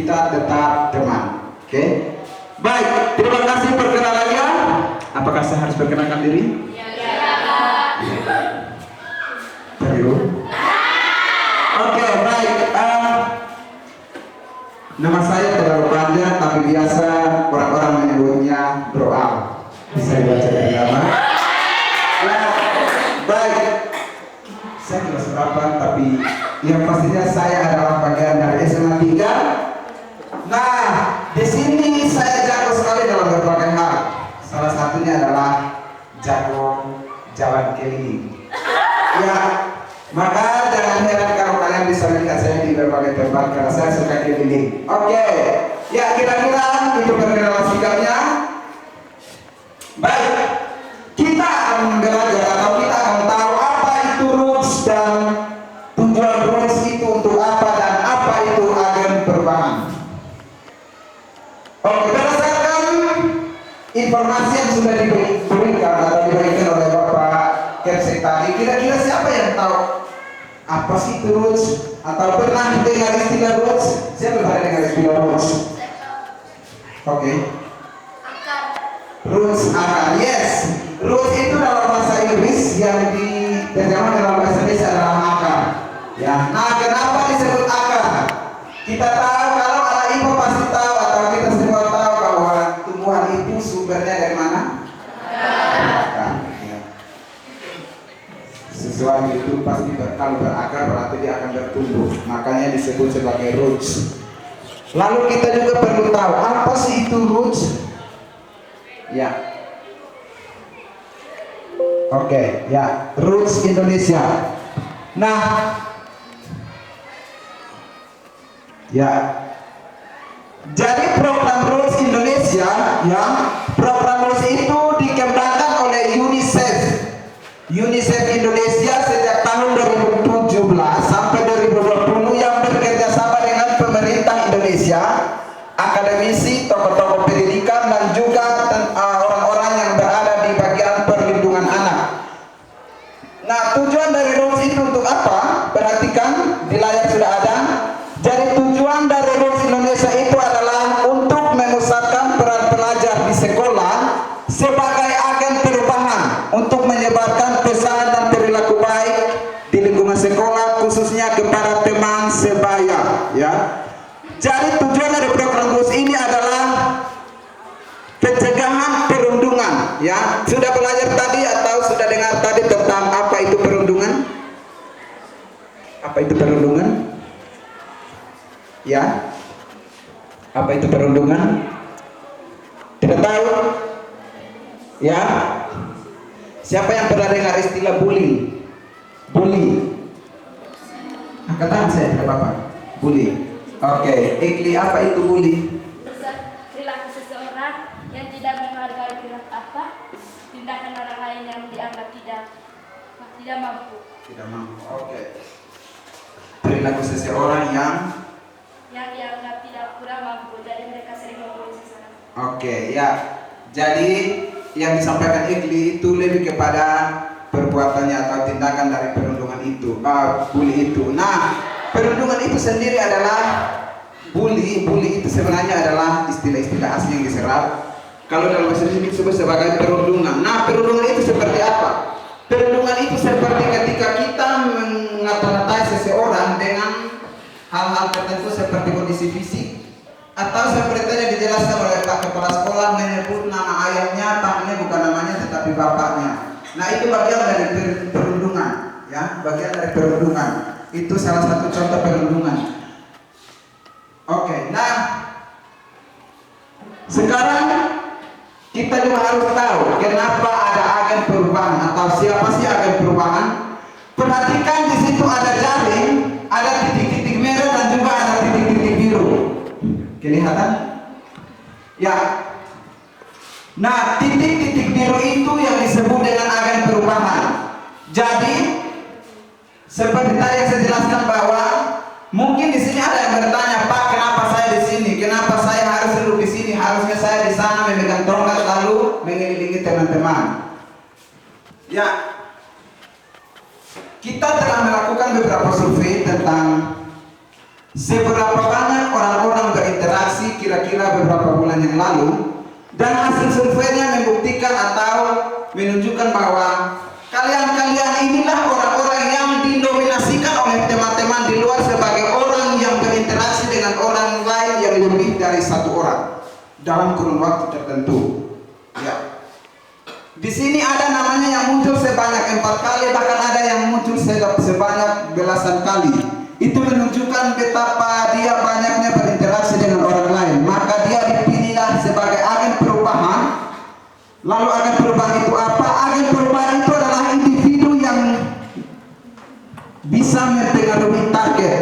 kita tetap teman. Oke? Baik, terima kasih perkenalannya. Apakah saya harus perkenalkan diri? Serius? Oke, baik. Nama saya terlalu panjang, tapi biasa orang-orang menyebutnya Bro Al. Bisa dibaca dari nama. Nah, baik. Saya tidak seberapa, tapi yang pastinya saya adalah bagian dari SMA 3. Nah, di sini saya jago sekali dalam berbagai hal. Salah satunya adalah jago jalan keliling. Ya, maka jangan heran kalau kalian bisa melihat saya di berbagai tempat karena saya suka keliling. Oke, ya kira-kira itu perkenalan singkatnya. Baik, kita akan belajar atau kita akan tahu apa itu roots dan tujuan roots itu untuk apa dan apa itu agen perubahan. Oke, berdasarkan informasi yang sudah diberikan atau diberikan oleh Bapak Kepsek tadi, kira-kira siapa yang tahu apa sih itu roots atau pernah dengar istilah roots? Siapa pernah dengar istilah roots? Oke. Roots akar, yes. Roots itu dalam bahasa Inggris yang diterjemahkan dalam bahasa Indonesia adalah akar. Ya. Nah, kenapa disebut akar? Kita tahu kalau anak ibu pasti tahu atau kita semua tahu bahwa tumbuhan itu sumbernya dari mana? Akar. Ya. Sesuatu itu pasti kalau berakar berarti dia akan bertumbuh. Makanya disebut sebagai roots. Lalu kita juga perlu tahu apa sih itu roots? Ya. Oke, ya, roots Indonesia. Nah, ya. Jadi program roots Indonesia, ya, program roots itu dikembangkan oleh UNICEF. UNICEF Indonesia sejak tahun 2017 sampai 2020 yang bekerja sama dengan pemerintah Indonesia, akademisi, tokoh-tokoh pendidikan dan juga orang-orang yang berada di bagian perlindungan anak. Nah, tujuan dari roots itu untuk apa? Perhatikan di layar sudah ada. Jadi tujuan dari roots Indonesia itu adalah untuk memusatkan peran pelajar di sekolah sebagai agen perubahan untuk menyebarkan pesan dan perilaku baik di lingkungan sekolah khususnya kepada teman sebaya, ya. Jadi tujuan dari program roots ini adalah pencegahan perundungan, ya. Sudah belajar tadi atau sudah dengar tadi tentang apa itu perundungan? Apa itu perundungan? Ya. Apa itu perundungan? Tidak tahu? Ya. Siapa yang pernah dengar istilah bullying? Bully. Angkat tangan saya, tidak apa-apa. Bully. Oke, Ikli, apa itu bully? Perilaku seseorang yang tidak menghargai pihak apa, tindakan orang lain yang dianggap tidak mampu. Tidak mampu. Oke. Perilaku seseorang yang dianggap tidak kurang mampu, jadi mereka sering membuli seseorang. Oke, ya. Jadi yang disampaikan Ikli itu lebih kepada perbuatannya atau tindakan dari perundungan itu, bully itu. Nah, perundungan itu sendiri adalah bully itu sebenarnya adalah istilah-istilah asli yang diserap. Kalau dalam bahasa Indonesia disebut sebagai perundungan. Nah, perundungan itu seperti apa? Perundungan itu seperti ketika kita mengata-ngatai seseorang dengan hal-hal tertentu seperti kondisi fisik atau seperti yang dijelaskan oleh Pak Kepala Sekolah menyebut nama ayahnya, tangannya bukan namanya tetapi bapaknya. Nah, itu bagian dari perundungan, ya, bagian dari perundungan. Itu salah satu contoh perundungan. Oke, nah sekarang kita juga harus tahu kenapa ada agen perubahan atau siapa sih agen perubahan. Perhatikan di situ ada jaring, ada titik-titik merah dan juga ada titik-titik biru. Kelihatan? Ya. Nah, titik-titik biru itu yang disebut dengan agen perubahan. Jadi seperti tadi yang saya jelaskan bahwa mungkin di sini ada yang bertanya, Pak, kenapa saya di sini? Kenapa saya harus duduk di sini? Harusnya saya di sana memegang tongkat lalu mengelilingi teman-teman. Ya, kita telah melakukan beberapa survei tentang seberapa banyak orang-orang berinteraksi kira-kira beberapa bulan yang lalu, dan hasil surveinya membuktikan atau menunjukkan bahwa kalian-kalian inilah orang-orang yang dinominasikan oleh teman-teman di luar sebagai orang yang berinteraksi dengan orang lain yang lebih dari satu orang dalam kurun waktu tertentu. Ya. Di sini ada namanya yang muncul sebanyak 4 kali, bahkan ada yang muncul sebanyak belasan kali. Itu menunjukkan betapa dia banyaknya berinteraksi dengan orang lain. Maka dia dipilihlah sebagai agen perubahan. Lalu agen perubahan itu apa? Agen perubahan itu adalah individu yang bisa mempengaruhi target.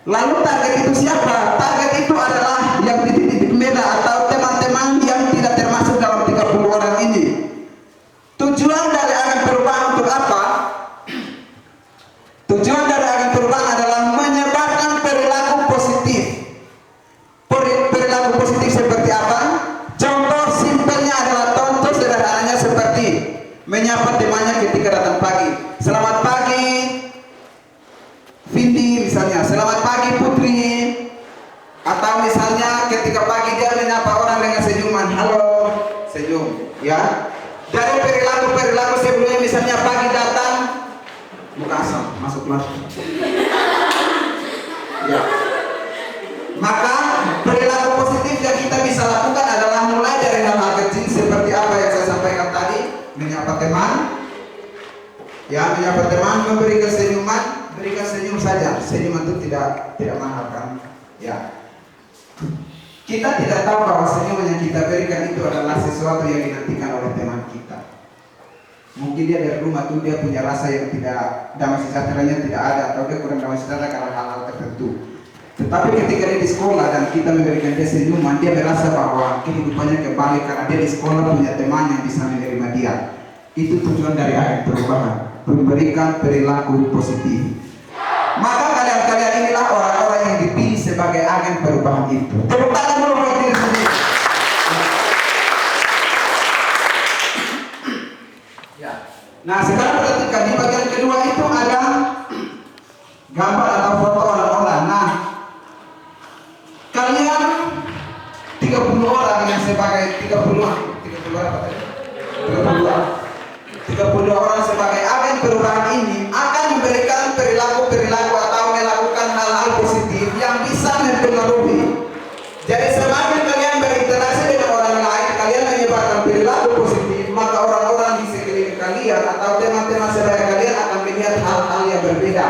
Lalu target itu siapa? Target itu adalah yang di titik merah atau teman-teman yang tidak termasuk dalam 30 orang ini. Tujuan dari agen perubahan untuk apa? Tujuan dari agen perubahan adalah menyebarkan perilaku positif. Perilaku positif seperti apa? Contoh simpelnya adalah, contoh sederhananya seperti menyapa temannya ketika datang pagi. Selamat pagi Vindi misalnya, selamat pagi Putri. Atau misalnya ketika pagi dia menyapa orang dengan senyuman, halo, senyum, ya. Dari perilaku sebelumnya, misalnya pagi datang, buka asam, masuklah. Ya. Maka perilaku positif yang kita bisa lakukan adalah mulai dari hal-hal kecil seperti apa yang saya sampaikan tadi, menyapa teman, ya, menyapa teman, memberikan senyuman, berikan senyum saja. Senyuman itu tidak mahal kan, ya. Kita tidak tahu bahwa senyuman yang kita berikan itu adalah sesuatu yang dinantikan oleh teman kita. Mungkin dia dari rumah tuh dia punya rasa yang tidak, damai sejahteranya tidak ada, atau dia kurang damai sejahtera karena hal-hal tertentu. Tetapi ketika dia di sekolah dan kita memberikan dia senyuman, dia merasa bahwa kehidupannya kembali karena dia di sekolah punya teman yang bisa menerima dia. Itu tujuan dari agen perubahan, memberikan perilaku positif. Maka kalian inilah orang-orang yang dipilih sebagai agen perubahan itu. Tepuk tangan dulu buat diri sendiri. Ya. Nah, sekarang perhatikan di bagian kedua itu ada gambar atau foto orang-orang. Nah, kalian 30 orang yang sebagai 30 apa tadi? 30 orang sebagai agen perubahan ini akan memberikan perilaku atau melakukan hal-hal positif yang bisa mempengaruhi. Jadi semakin kalian berinteraksi dengan orang lain, kalian menyebarkan perilaku positif, maka orang-orang di sekeliling kalian atau teman-teman sebaya kalian akan melihat hal-hal yang berbeda.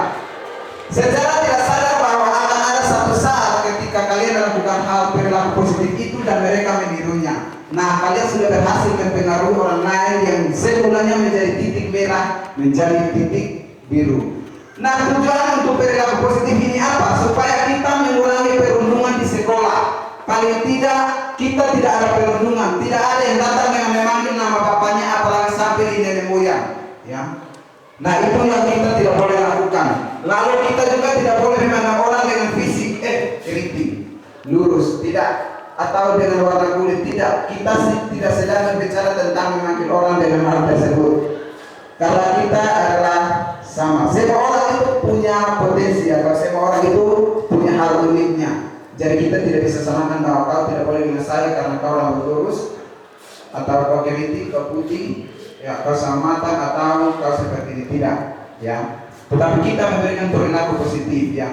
Secara tidak sadar bahwa akan ada satu saat ketika kalian melakukan hal perilaku positif itu dan mereka menirunya. Nah, kalian sudah berhasil mempengaruhi orang lain yang semulanya menjadi titik merah menjadi titik biru. Nah, tujuan untuk perilaku positif ini apa? Supaya kita mengurangi perundungan di sekolah. Paling tidak kita tidak ada perundungan, tidak ada yang datang yang memanggil nama bapaknya apalagi sampai di nenek moyang, ya. Nah, itu yang kita tidak boleh lakukan. Lalu kita juga tidak boleh memandang orang dengan fisik, keriting, lurus, tidak. Atau dengan warna kulit, tidak. Kita tidak sedang berbicara tentang memanggil orang dengan hal tersebut, karena kita adalah sama. Semua orang itu punya potensi atau semua orang itu punya hal uniknya. Jadi kita tidak bisa samakan bahwa kau tidak boleh dengan saya karena kau rambut lurus, atau kau keriting, kau putih, ya, kau sama matang, atau kau seperti ini, tidak, ya. Tetapi kita memberikan perilaku positif, ya.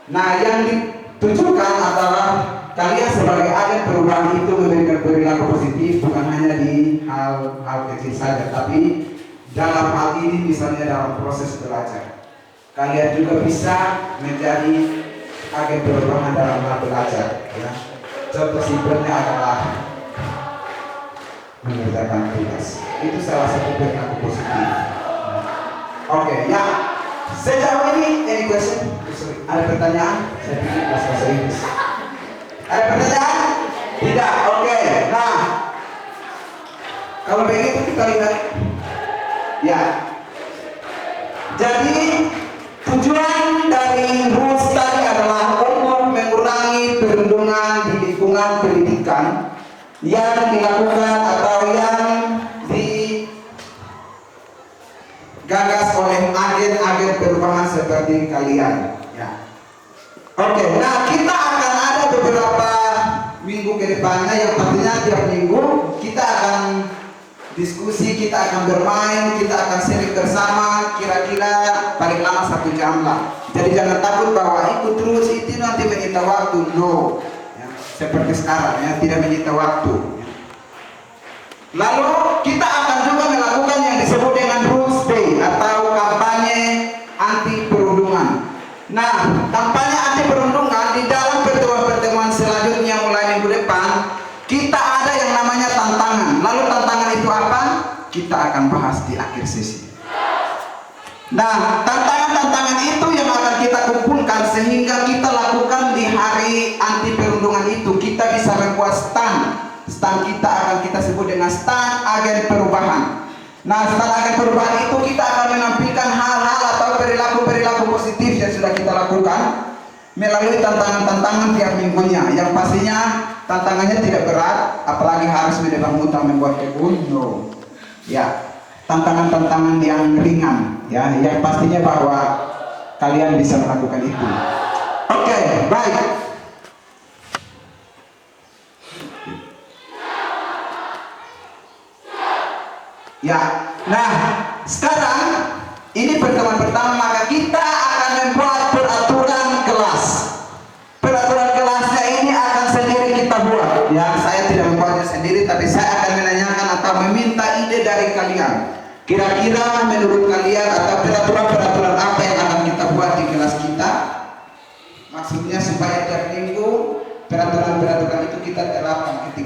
Nah, yang ditujukan adalah kalian sebagai agen perubahan itu memberikan perilaku positif bukan hanya di hal kecil saja, tapi dalam hal ini misalnya dalam proses belajar. Kalian juga bisa menjadi agen perubahan dalam hal belajar, ya. Contoh simpelnya adalah mengerjakan tugas. Itu salah satu perilaku positif. Oke, ya. Sejauh ini, any question? Ada pertanyaan? Saya pikir bahasa Inggris. Ada pertanyaan? Tidak. Oke. Nah, kalau begitu kita lihat, ya. Jadi tujuan dari rules tadi adalah untuk mengurangi perundungan di lingkungan pendidikan yang dilakukan atau yang digagas oleh agen-agen perubahan seperti kalian, ya. Oke, nah kita akan ada beberapa minggu ke depannya, yang pastinya tiap minggu kita akan diskusi, kita akan bermain, kita akan sharing bersama, kira-kira paling lama 1 jam lah. Jadi jangan takut bahwa ikut terus itu nanti menyita waktu, no. Ya, seperti sekarang ya, tidak menyita waktu. Lalu kita akan juga melakukan yang disebut dengan Rules Day atau kampanye anti perundungan. Nah, kampanye anti perundungan di dalam pertemuan-pertemuan selanjutnya mulai minggu depan, kita ada yang namanya tantangan. Lalu tantangan itu apa? Kita akan bahas di akhir sesi. Nah, tantangan-tantangan itu yang akan kita kumpulkan sehingga kita lakukan di hari anti perundungan itu. Kita bisa membuat stand. Stand kita akan kita sebut dengan stand agen perubahan. Nah, stand agen perubahan itu kita akan menampilkan hal-hal atau perilaku-perilaku positif yang sudah kita lakukan melalui tantangan-tantangan tiap minggunya. Yang pastinya tantangannya tidak berat, apalagi harus menebang hutan, membuat kebun. No. Ya, tantangan-tantangan yang ringan, ya, yang pastinya bahwa kalian bisa melakukan itu. Oke, baik. Ya, nah sekarang ini pertemuan pertama, maka kita akan membuat peraturan kelas. Peraturan kelasnya ini akan sendiri kita buat. Ya, saya tidak membuatnya sendiri, tapi saya akan menanyakan atau meminta ide dari kalian. Kira-kira menurut kalian atau peraturan-peraturan apa yang akan kita buat di kelas kita? Maksudnya supaya tiap minggu peraturan-peraturan itu kita terapkan ketika